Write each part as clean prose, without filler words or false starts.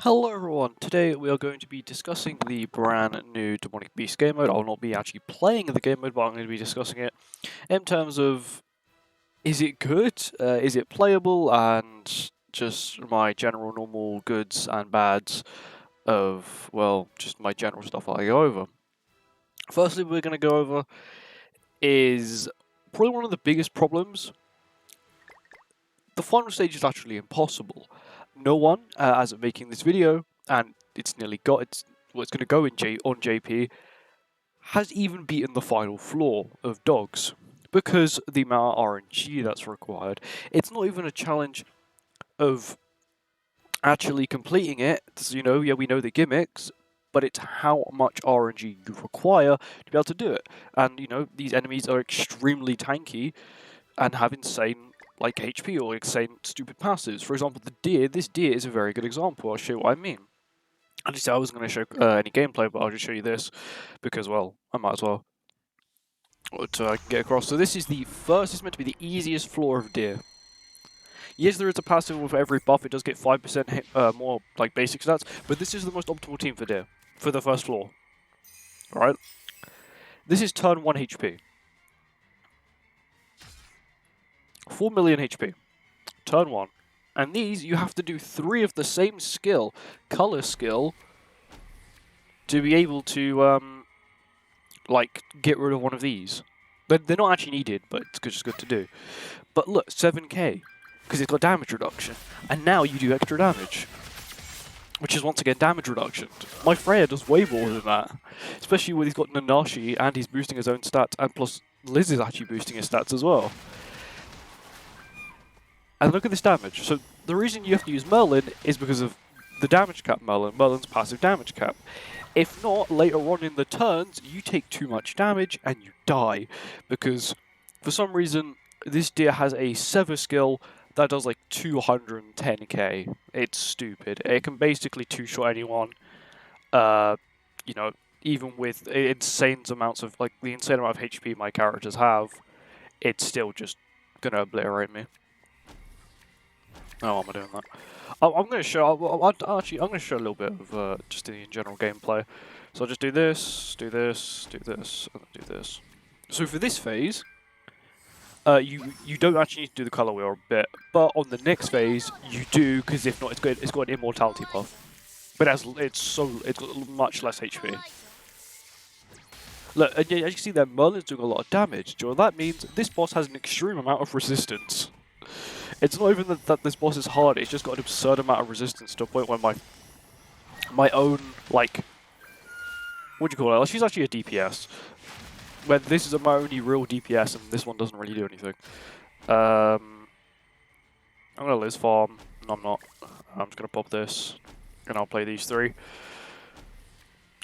Hello everyone, today we are going to be discussing the brand new Demonic Beast game mode. I'll not be actually playing the game mode, but I'm going to be discussing it in terms of, is it good, is it playable, and just my general normal goods and bads of, well, just my general stuff I go over. Firstly, we're going to go over is probably one of the biggest problems. The final stage is actually impossible. No one, as of making this video, and it's nearly got it's going to go in on JP, has even beaten the final floor of dogs because the amount of RNG that's required. It's not even a challenge of actually completing it. Yeah, we know the gimmicks, but it's how much RNG you require to be able to do it. And these enemies are extremely tanky and have insane HP or insane stupid passives. For example, this deer is a very good example. I'll show you what I mean. I just said I wasn't going to show any gameplay, but I'll just show you this because, well, I might as well. To get across. So this is meant to be the easiest floor of deer. Yes, there is a passive with every buff. It does get 5% more basic stats, but this is the most optimal team for deer for the first floor. All right. This is turn 1 HP. 4 million HP. Turn 1. And these, you have to do 3 of the same skill, color skill, to be able to, get rid of one of these. They're not actually needed, but it's just good to do. But look, 7k, because it's got damage reduction. And now you do extra damage, which is once again damage reduction. My Freya does way more than that, especially when he's got Nanashi and he's boosting his own stats, and plus Liz is actually boosting his stats as well. And look at this damage. So the reason you have to use Merlin is because of the damage cap Merlin's passive damage cap. If not, later on in the turns, you take too much damage and you die. Because for some reason, this deer has a Sever skill that does 210k. It's stupid. It can basically two-shot anyone. Even with insane amounts of, the insane amount of HP my characters have, it's still just gonna obliterate me. Oh, why am I doing that? I'm going to show. I'm going to show a little bit of just the general gameplay. So I'll just do this, do this, do this, and then do this. So for this phase, you don't actually need to do the color wheel a bit, but on the next phase you do, because if not, it's got an immortality buff. But it's got much less HP. Look, as you can see there, Merlin's doing a lot of damage. Do you know what that means? This boss has an extreme amount of resistance. It's not even that this boss is hard, it's just got an absurd amount of resistance to a point where my own, what do you call it? She's actually a DPS. Where this is my only real DPS and this one doesn't really do anything. I'm going to Liz farm. No, I'm not. I'm just going to pop this. And I'll play these 3.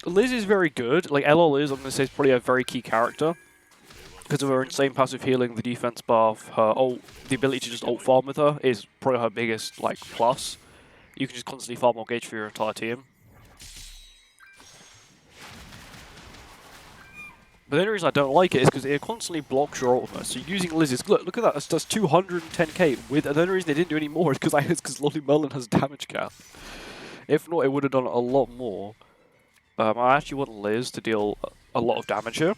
Liz is very good. LL Liz, I'm going to say, is probably a very key character. Because of her insane passive healing, the defense buff, her ult, the ability to just ult farm with her is probably her biggest plus. You can just constantly farm more gauge for your entire team. But the only reason I don't like it is because it constantly blocks your ultimate. So using Liz's, look at that, that's 210k. And the only reason they didn't do any more is because Lolly Merlin has damage cap. If not, it would have done a lot more. I actually want Liz to deal a lot of damage here.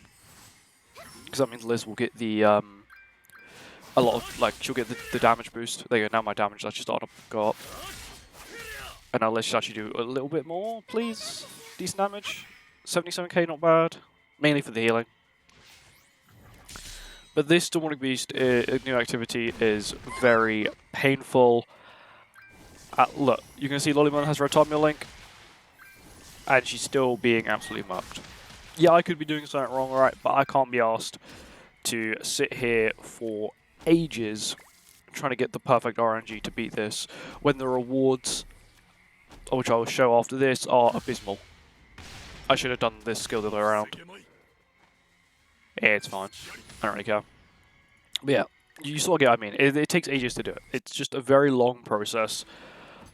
Because that means Liz will get the, a lot of, she'll get the damage boost. There you go, now my damage is actually starting to go up. And now Liz should actually do a little bit more, please. Decent damage. 77k, not bad. Mainly for the healing. But this Demonic Beast new activity is very painful. Look, you can see Lollymon has Red Time Link. And she's still being absolutely mucked. Yeah, I could be doing something wrong, alright, but I can't be asked to sit here for ages trying to get the perfect RNG to beat this when the rewards, which I will show after this, are abysmal. I should have done this skill the other way around. Yeah, it's fine. I don't really care. But yeah, you sort of get what I mean. It takes ages to do it. It's just a very long process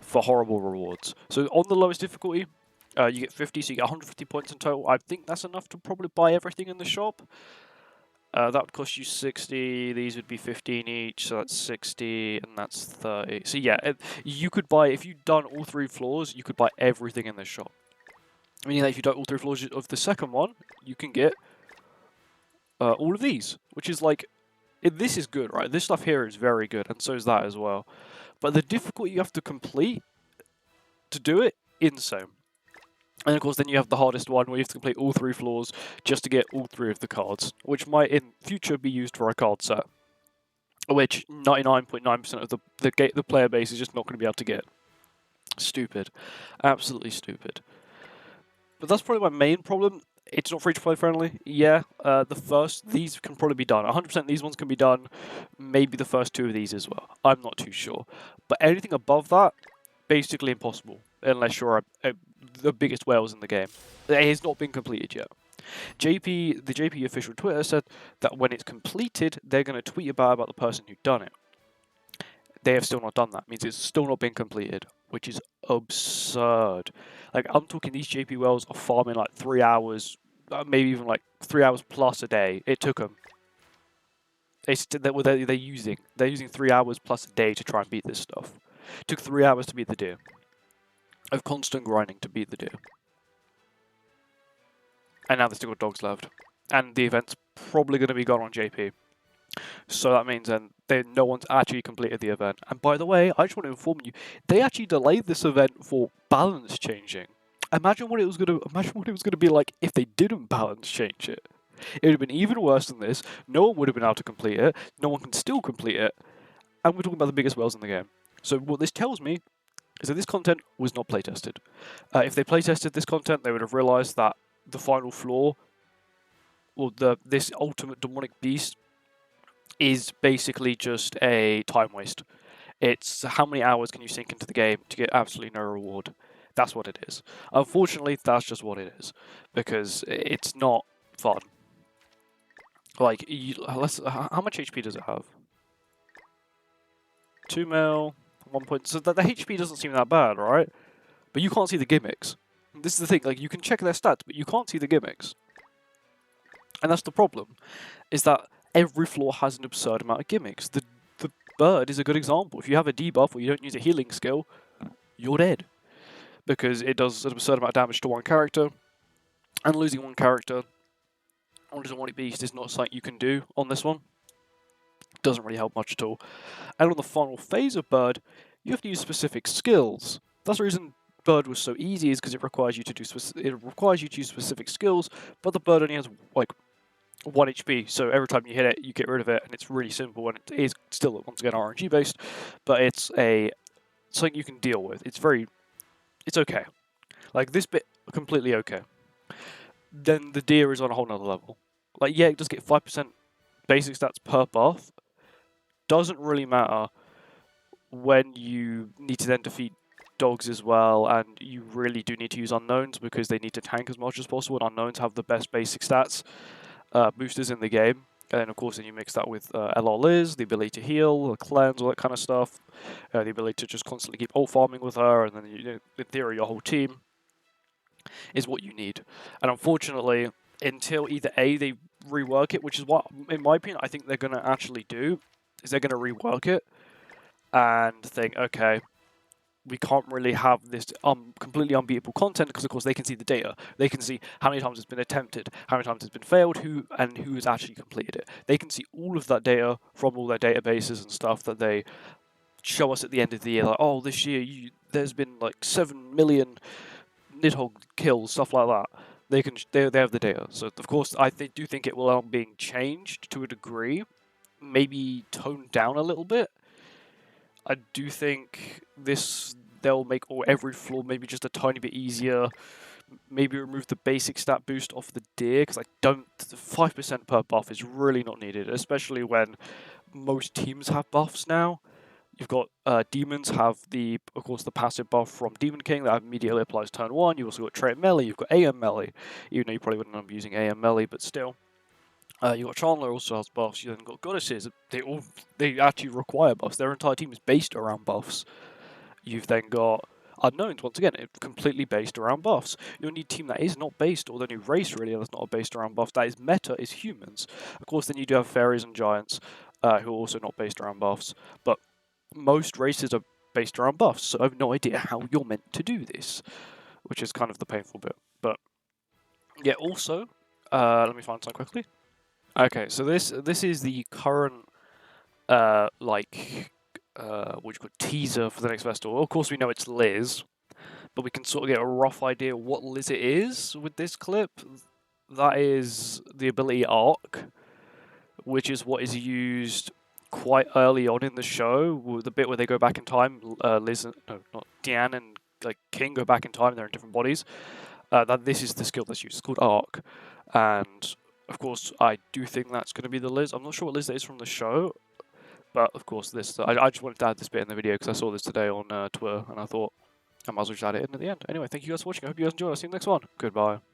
for horrible rewards. So on the lowest difficulty, you get 50, so you get 150 points in total. I think that's enough to probably buy everything in the shop. That would cost you 60, these would be 15 each, so that's 60, and that's 30. So yeah, you could buy, if you'd done all 3 floors, you could buy everything in this shop. Meaning that if you've done all 3 floors of the second one, you can get all of these, which is like, this is good, right? This stuff here is very good, and so is that as well. But the difficulty you have to complete to do it, insane. And of course, then you have the hardest one where you have to complete all 3 floors just to get all 3 of the cards, which might in future be used for a card set, which 99.9% of the player base is just not going to be able to get. Stupid, absolutely stupid. But that's probably my main problem. It's not free-to-play friendly. Yeah, these can probably be done. 100% these ones can be done. Maybe the first 2 of these as well. I'm not too sure. But anything above that, basically impossible, unless you're the biggest whales in the game. It has not been completed yet. The JP official Twitter said that when it's completed, they're going to tweet about the person who'd done it. They have still not done that. It means it's still not been completed, which is absurd. Like, I'm talking these JP whales are farming like 3 hours, maybe even like 3 hours plus a day. It took them. They're using 3 hours plus a day to try and beat this stuff. It took 3 hours to beat the deer. Of constant grinding to beat the deer. And now there's still got dogs left. And the event's probably going to be gone on JP. So that means then no one's actually completed the event. And by the way, I just want to inform you, they actually delayed this event for balance changing. Imagine what it was going to be like if they didn't balance change it. It would have been even worse than this. No one would have been able to complete it. No one can still complete it. And we're talking about the biggest whales in the game. So what this tells me is that this content was not playtested. If they playtested this content, they would have realized that the final floor, or this ultimate demonic beast, is basically just a time waste. It's how many hours can you sink into the game to get absolutely no reward. That's what it is. Unfortunately, that's just what it is, because it's not fun. Like, how much HP does it have? 2 mil, 1 point. So the HP doesn't seem that bad, right? But you can't see the gimmicks. This is the thing. Like, you can check their stats, but you can't see the gimmicks. And that's the problem. Is that every floor has an absurd amount of gimmicks. The bird is a good example. If you have a debuff or you don't use a healing skill, you're dead. Because it does an absurd amount of damage to one character. And losing one character on the Demonic Beast is not something you can do on this one. Doesn't really help much at all. And on the final phase of Bird, you have to use specific skills. That's the reason Bird was so easy, is because it requires you to use specific skills, but the Bird only has like 1 HP, so every time you hit it, you get rid of it, and it's really simple, and it is still, once again, RNG based, but it's something you can deal with. It's okay. Like, this bit, completely okay. Then the deer is on a whole nother level. Like, yeah, it does get 5% basic stats per buff. Doesn't really matter when you need to then defeat dogs as well, and you really do need to use unknowns because they need to tank as much as possible, and unknowns have the best basic stats boosters in the game. And then, of course, then you mix that with LR Liz, the ability to heal, the cleanse, all that kind of stuff, the ability to just constantly keep ult farming with her, and then, in theory, your whole team is what you need. And unfortunately, until either A, they rework it, which is what, in my opinion, I think they're going to actually do, is they're going to rework it and think, okay, we can't really have this completely unbeatable content, because of course they can see the data. They can see how many times it's been attempted, how many times it's been failed, who has actually completed it. They can see all of that data from all their databases and stuff that they show us at the end of the year. Like, oh, this year there's been like 7 million Nidhogg kills, stuff like that. They have the data. So of course I do think it will end up being changed to a degree, maybe toned down a little bit. I do think they'll make every floor maybe just a tiny bit easier. Maybe remove the basic stat boost off the deer, because 5% per buff is really not needed, especially when most teams have buffs now. You've got demons have of course, the passive buff from Demon King that immediately applies turn 1. You've also got trait melee. You've got AM melee, even though you probably wouldn't end up using AM melee, but still. You've got Chandler also has buffs. You've then got Goddesses. They actually require buffs. Their entire team is based around buffs. You've then got unknowns. Once again, it's completely based around buffs. The only team that is not based, or the only race really that's not based around buffs, that is meta, is humans. Of course, then you do have fairies and giants, who are also not based around buffs. But most races are based around buffs, so I have no idea how you're meant to do this, which is kind of the painful bit. But yeah, also, let me find some quickly. Okay, so this is the current what do you call it, teaser for the next festival. Of course, we know it's Liz, but we can sort of get a rough idea what Liz it is with this clip. That is the ability Arc, which is what is used quite early on in the show. The bit where they go back in time, Liz, no, not Deanne and like King go back in time. They're in different bodies. That this is the skill that's used. It's called Arc, and of course, I do think that's going to be the Liz. I'm not sure what Liz that is from the show, but of course, this I just wanted to add this bit in the video because I saw this today on Twitter, and I thought I might as well just add it in at the end. Anyway, thank you guys for watching. I hope you guys enjoy. I'll see you in the next one. Goodbye.